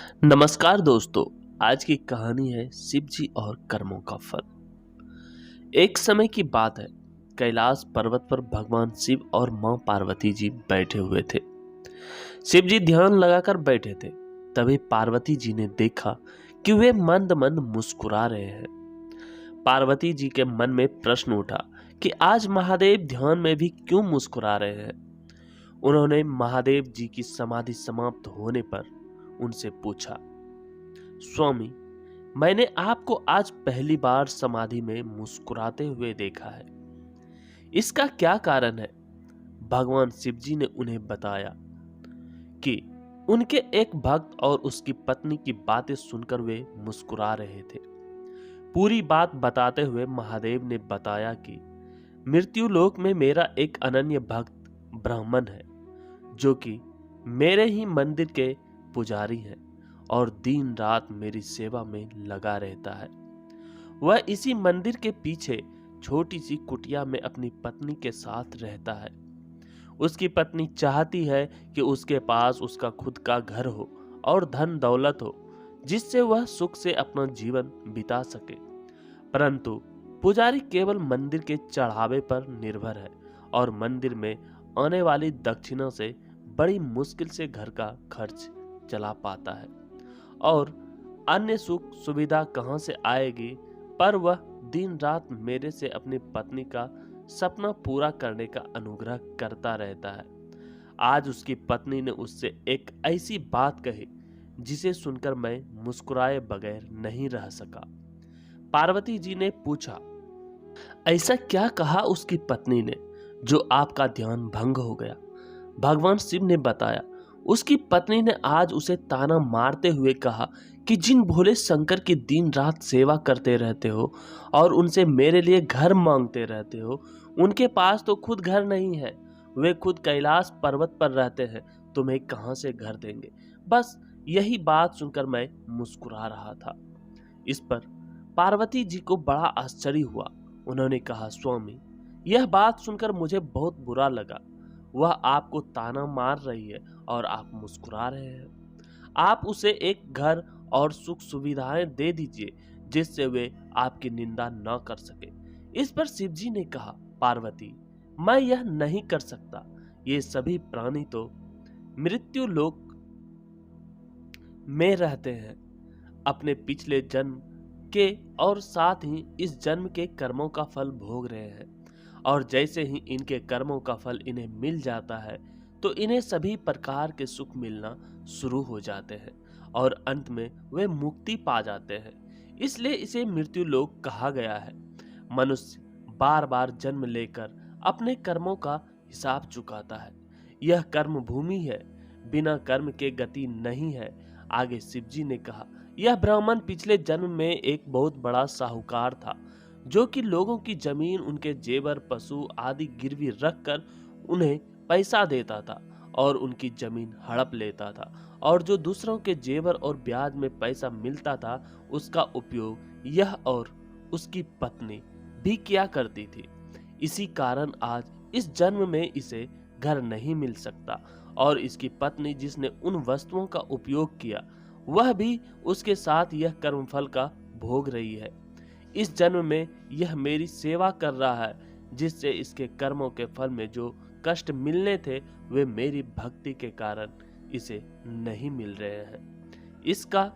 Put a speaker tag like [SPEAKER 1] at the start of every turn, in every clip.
[SPEAKER 1] नमस्कार दोस्तों। आज की कहानी है शिव जी और कर्मों का फल। एक समय की बात है, कैलाश पर्वत पर भगवान शिव और मां पार्वती जी बैठे हुए थे। शिव जी ध्यान लगाकर बैठे थे। तभी पार्वती जी ने देखा कि वे मंद मंद मुस्कुरा रहे हैं। पार्वती जी के मन में प्रश्न उठा कि आज महादेव ध्यान में भी क्यों मुस्कुरा रहे हैं। उन्होंने महादेव जी की समाधि समाप्त होने पर उनसे पूछा, स्वामी, मैंने आपको आज पहली बार समाधि में मुस्कुराते हुए देखा है। इसका क्या कारण है? भगवान शिव जी ने उन्हें बताया कि उनके एक भक्त और उसकी पत्नी की बातें सुनकर वे मुस्कुरा रहे थे। पूरी बात बताते हुए महादेव ने बताया कि मृत्यु लोक में मेरा एक अनन्य भक्त ब्राह्मण है, जो कि मेरे ही मंदिर के पुजारी हैं और दिन रात मेरी सेवा में लगा रहता है। वह इसी मंदिर के पीछे छोटी सी कुटिया में अपनी पत्नी के साथ रहता है। उसकी पत्नी चाहती है कि उसके पास उसका खुद का घर हो और धन दौलत हो, जिससे वह सुख से अपना जीवन बिता सके। परंतु पुजारी केवल मंदिर के चढ़ावे पर निर्भर है और मंदिर में आने वाली दक्षिणा से बड़ी मुश्किल से घर का खर्च चला पाता है और अन्य सुख सुविधा कहां से आएगी। पर वह दिन रात मेरे से अपनी पत्नी का सपना पूरा करने का अनुग्रह करता रहता है। आज उसकी पत्नी ने उससे एक ऐसी बात कही जिसे सुनकर मैं मुस्कुराए बगैर नहीं रह सका। पार्वती जी ने पूछा, ऐसा क्या कहा उसकी पत्नी ने जो आपका ध्यान भंग हो गया? भगवान शिव ने बताया, उसकी पत्नी ने आज उसे ताना मारते हुए कहा कि जिन भोले शंकर की दिन रात सेवा करते रहते हो और उनसे मेरे लिए घर मांगते रहते हो, उनके पास तो खुद घर नहीं है। वे खुद कैलाश पर्वत पर रहते हैं, तुम्हें कहां से घर देंगे? बस यही बात सुनकर मैं मुस्कुरा रहा था। इस पर पार्वती जी को बड़ा आश्चर्य हुआ। उन्होंने कहा, स्वामी, यह बात सुनकर मुझे बहुत बुरा लगा। वह आपको ताना मार रही है और आप मुस्कुरा रहे हैं। आप उसे एक घर और सुख सुविधाएं दे दीजिए जिससे वे आपकी निंदा न कर सके। इस पर शिव जी ने कहा, पार्वती, मैं यह नहीं कर सकता। ये सभी प्राणी तो मृत्यु लोक में रहते हैं, अपने पिछले जन्म के और साथ ही इस जन्म के कर्मों का फल भोग रहे हैं। और जैसे ही इनके कर्मों का फल इन्हें मिल जाता है तो इन्हें सभी प्रकार के सुख मिलना शुरू हो जाते हैं और अंत में वे मुक्ति पा जाते हैं। इसलिए इसे मृत्यु लोक कहा गया है। मनुष्य बार बार जन्म लेकर अपने कर्मों का हिसाब चुकाता है। यह कर्म भूमि है, बिना कर्म के गति नहीं है। आगे शिवजी ने कहा, यह ब्राह्मण पिछले जन्म में एक बहुत बड़ा साहूकार था, जो कि लोगों की जमीन, उनके जेवर, पशु आदि गिरवी रखकर उन्हें पैसा देता था और उनकी जमीन हड़प लेता था, और जो दूसरों के जेवर और ब्याज में पैसा मिलता था उसका उपयोग यह और उसकी पत्नी भी किया करती थी। इसी कारण आज इस जन्म में इसे घर नहीं मिल सकता और इसकी पत्नी जिसने उन वस्तुओं का उपयोग किया वह भी उसके साथ यह कर्मफल का भोग रही है। इस जन्म में यह मेरी सेवा कर रहा है, जिससे इसके कर्मों के फल में जो कष्ट मिलने थे वे मेरी भक्ति के कारण इसे नहीं मिल रहे हैं। इसका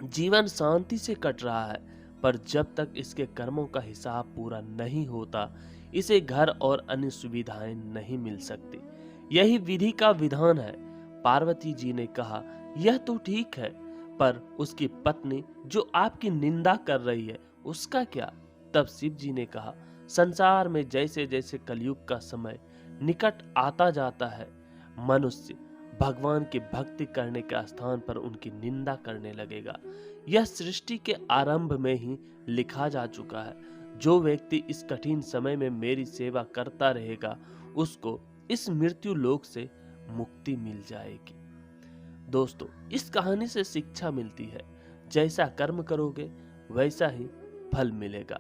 [SPEAKER 1] जीवन शांति से कट रहा है, पर जब तक इसके कर्मों का हिसाब पूरा नहीं होता इसे घर और अन्य सुविधाएं नहीं मिल सकती। यही विधि का विधान है। पार्वती जी ने कहा, यह तो ठीक है, पर उसकी पत्नी जो आपकी निंदा कर रही है उसका क्या? तब शिव जी ने कहा, संसार में जैसे जैसे कलयुग का समय निकट आता जाता है, मनुष्य भगवान की भक्ति करने के स्थान पर उनकी निंदा करने लगेगा। यह सृष्टि के आरंभ में ही लिखा जा चुका है। जो व्यक्ति इस कठिन समय में मेरी सेवा करता रहेगा उसको इस मृत्यु लोक से मुक्ति मिल जाएगी। दोस्तों, इस कहानी से शिक्षा मिलती है, जैसा कर्म करोगे वैसा ही फल मिलेगा।